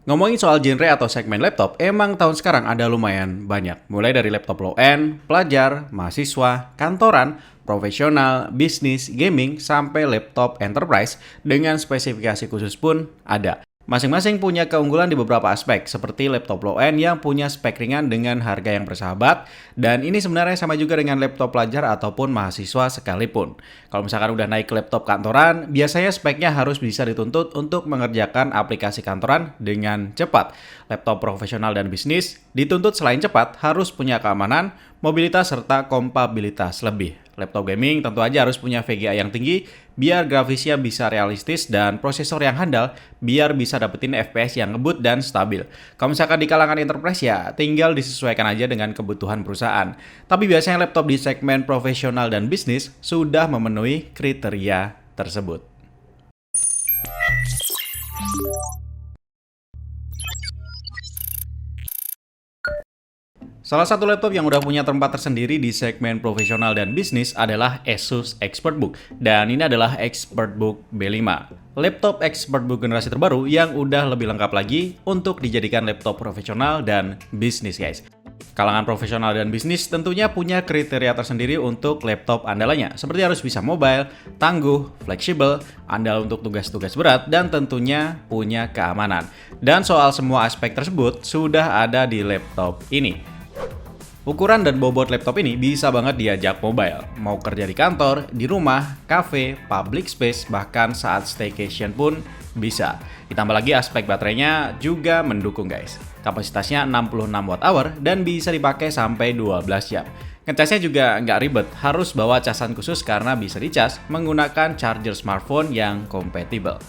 Ngomongin soal genre atau segmen laptop, emang tahun sekarang ada lumayan banyak. Mulai dari laptop low-end, pelajar, mahasiswa, kantoran, profesional, bisnis, gaming, sampai laptop enterprise dengan spesifikasi khusus pun ada. Masing-masing punya keunggulan di beberapa aspek, seperti laptop low-end yang punya spek ringan dengan harga yang bersahabat, dan ini sebenarnya sama juga dengan laptop pelajar ataupun mahasiswa sekalipun. Kalau misalkan udah naik ke laptop kantoran, biasanya speknya harus bisa dituntut untuk mengerjakan aplikasi kantoran dengan cepat. Laptop profesional dan bisnis dituntut selain cepat, harus punya keamanan, mobilitas, serta kompabilitas lebih. Laptop gaming tentu aja harus punya VGA yang tinggi, biar grafisnya bisa realistis dan prosesor yang handal, biar bisa dapetin FPS yang ngebut dan stabil. Kalau misalkan di kalangan enterprise ya, tinggal disesuaikan aja dengan kebutuhan perusahaan. Tapi biasanya laptop di segmen profesional dan bisnis sudah memenuhi kriteria tersebut. Salah satu laptop yang udah punya tempat tersendiri di segmen profesional dan bisnis adalah Asus ExpertBook. Dan ini adalah ExpertBook B5. Laptop ExpertBook generasi terbaru yang udah lebih lengkap lagi untuk dijadikan laptop profesional dan bisnis, guys. Kalangan profesional dan bisnis tentunya punya kriteria tersendiri untuk laptop andalannya. Seperti harus bisa mobile, tangguh, fleksibel, andal untuk tugas-tugas berat, dan tentunya punya keamanan. Dan soal semua aspek tersebut sudah ada di laptop ini. Ukuran dan bobot laptop ini bisa banget diajak mobile. Mau kerja di kantor, di rumah, cafe, public space, bahkan saat staycation pun bisa. Ditambah lagi aspek baterainya juga mendukung, guys. Kapasitasnya 66 Wh dan bisa dipakai sampai 12 jam. Ngecasnya juga nggak ribet, harus bawa casan khusus karena bisa dicas menggunakan charger smartphone yang kompatibel.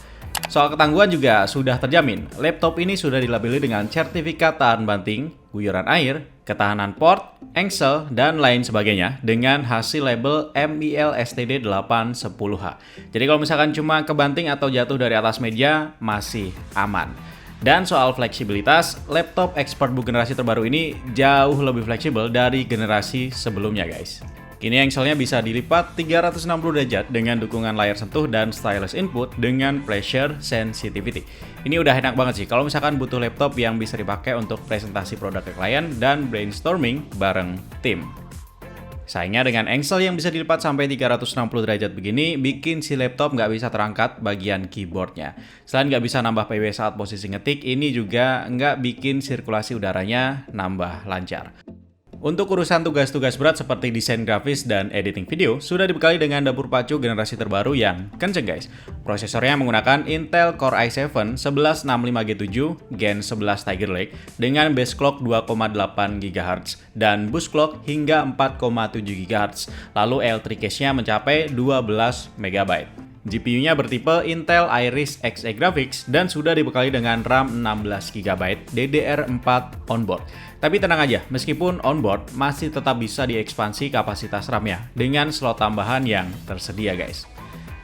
Soal ketangguhan juga sudah terjamin. Laptop ini sudah dilabeli dengan sertifikat tahan banting, guyuran air, ketahanan port, engsel, dan lain sebagainya dengan hasil label MIL STD 810H. Jadi kalau misalkan cuma kebanting atau jatuh dari atas meja, masih aman. Dan soal fleksibilitas, laptop ExpertBook generasi terbaru ini jauh lebih fleksibel dari generasi sebelumnya, guys. Kini engselnya bisa dilipat 360 derajat dengan dukungan layar sentuh dan stylus input dengan pressure sensitivity. Ini udah enak banget sih kalau misalkan butuh laptop yang bisa dipakai untuk presentasi produk ke klien dan brainstorming bareng tim. Sayangnya dengan engsel yang bisa dilipat sampai 360 derajat begini, bikin si laptop nggak bisa terangkat bagian keyboardnya. Selain nggak bisa nambah PW saat posisi ngetik, ini juga nggak bikin sirkulasi udaranya nambah lancar. Untuk urusan tugas-tugas berat seperti desain grafis dan editing video, sudah dibekali dengan dapur pacu generasi terbaru yang kenceng, guys. Prosesornya menggunakan Intel Core i7 1165G7 Gen 11 Tiger Lake dengan base clock 2,8 GHz dan boost clock hingga 4,7 GHz. Lalu L3 cache-nya mencapai 12 MB. GPU-nya bertipe Intel Iris Xe Graphics dan sudah dibekali dengan RAM 16 GB DDR4 onboard. Tapi tenang aja, meskipun onboard masih tetap bisa diekspansi kapasitas RAM-nya dengan slot tambahan yang tersedia, guys.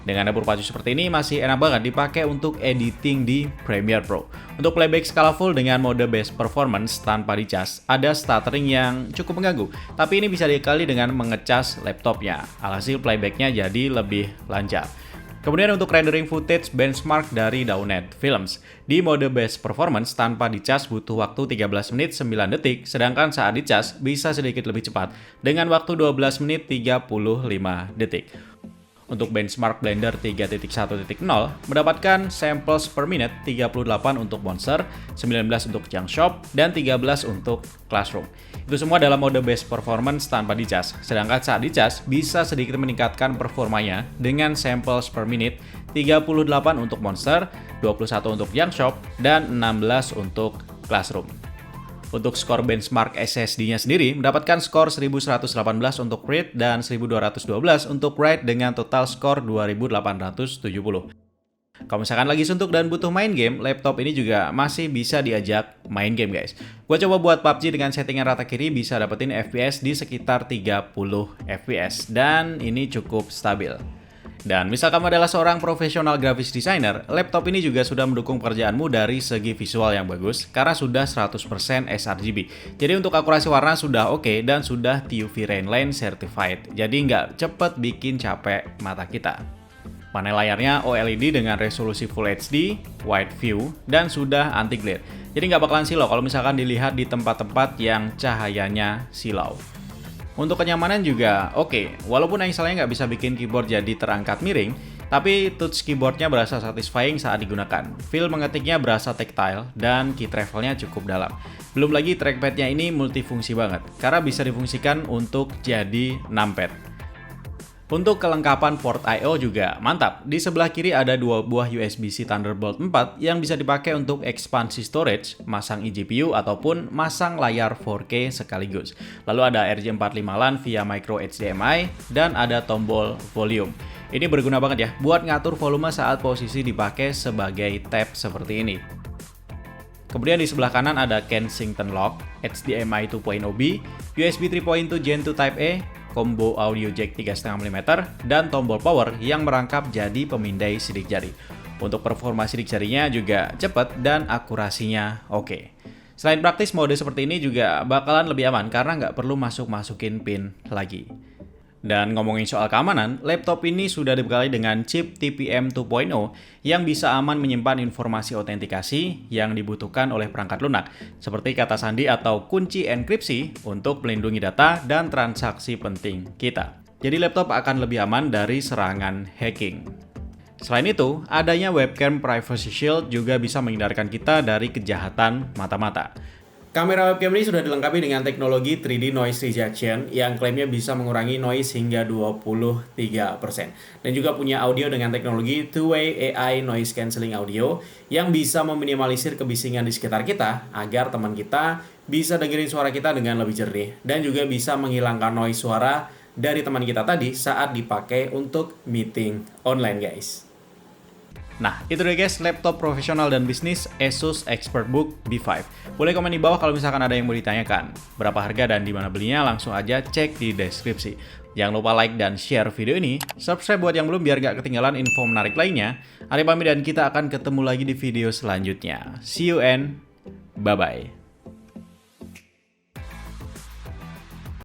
Dengan dapur pacu seperti ini masih enak banget dipakai untuk editing di Premiere Pro. Untuk playback skala full dengan mode best performance tanpa dicas, ada stuttering yang cukup mengganggu. Tapi ini bisa dikali dengan mengecas laptopnya. Alhasil playbacknya jadi lebih lancar. Kemudian untuk rendering footage benchmark dari Dawned Films. Di mode best performance tanpa dicas butuh waktu 13 menit 9 detik, sedangkan saat dicas bisa sedikit lebih cepat dengan waktu 12 menit 35 detik. Untuk benchmark Blender 3.1.0 mendapatkan samples per minute 38 untuk Monster, 19 untuk Junk Shop, dan 13 untuk Classroom. Itu semua dalam mode best performance tanpa dicas, sedangkan saat dicas bisa sedikit meningkatkan performanya dengan samples per minute 38 untuk Monster, 21 untuk Junk Shop, dan 16 untuk Classroom. Untuk skor benchmark SSD-nya sendiri mendapatkan skor 1118 untuk read dan 1212 untuk write dengan total skor 2870. Kalau misalkan lagi suntuk dan butuh main game, laptop ini juga masih bisa diajak main game, guys. Gua coba buat PUBG dengan settingan rata kiri bisa dapetin FPS di sekitar 30 FPS dan ini cukup stabil. Dan misal kamu adalah seorang profesional graphics designer, laptop ini juga sudah mendukung pekerjaanmu dari segi visual yang bagus karena sudah 100% sRGB. Jadi untuk akurasi warna sudah oke dan sudah TUV Rainline Certified. Jadi nggak cepet bikin capek mata kita. Panel layarnya OLED dengan resolusi Full HD, Wide View, dan sudah anti-glare. Jadi nggak bakalan silau kalau misalkan dilihat di tempat-tempat yang cahayanya silau. Untuk kenyamanan juga oke, walaupun engselnya nggak bisa bikin keyboard jadi terangkat miring, tapi touch keyboardnya berasa satisfying saat digunakan. Feel mengetiknya berasa tactile dan key travelnya cukup dalam. Belum lagi trackpadnya ini multifungsi banget, karena bisa difungsikan untuk jadi numpad. Untuk kelengkapan port I/O juga mantap. Di sebelah kiri ada dua buah USB-C Thunderbolt 4 yang bisa dipakai untuk ekspansi storage, masang eGPU, ataupun masang layar 4K sekaligus. Lalu ada RJ45 LAN via micro HDMI, dan ada tombol volume. Ini berguna banget ya buat ngatur volume saat posisi dipakai sebagai tab seperti ini. Kemudian di sebelah kanan ada Kensington Lock, HDMI 2.0B, USB 3.2 Gen 2 Type A, combo audio jack 3,5 mm, dan tombol power yang merangkap jadi pemindai sidik jari. Untuk performa sidik jarinya juga cepat dan akurasinya oke. Selain praktis, mode seperti ini juga bakalan lebih aman karena nggak perlu masukin pin lagi. Dan ngomongin soal keamanan, laptop ini sudah dibekali dengan chip TPM 2.0 yang bisa aman menyimpan informasi autentikasi yang dibutuhkan oleh perangkat lunak, seperti kata sandi atau kunci enkripsi untuk melindungi data dan transaksi penting kita. Jadi laptop akan lebih aman dari serangan hacking. Selain itu, adanya webcam Privacy Shield juga bisa menghindarkan kita dari kejahatan mata-mata. Kamera webcam ini sudah dilengkapi dengan teknologi 3D Noise Rejection yang klaimnya bisa mengurangi noise hingga 23%. Dan juga punya audio dengan teknologi Two-Way AI Noise Cancelling Audio yang bisa meminimalisir kebisingan di sekitar kita agar teman kita bisa dengerin suara kita dengan lebih jernih. Dan juga bisa menghilangkan noise suara dari teman kita tadi saat dipakai untuk meeting online, guys. Nah, itu deh guys, laptop profesional dan bisnis Asus ExpertBook B5. Boleh komen di bawah kalau misalkan ada yang mau ditanyakan. Berapa harga dan di mana belinya, langsung aja cek di deskripsi. Jangan lupa like dan share video ini. Subscribe buat yang belum biar gak ketinggalan info menarik lainnya. Ari pamit dan kita akan ketemu lagi di video selanjutnya. See you and bye-bye.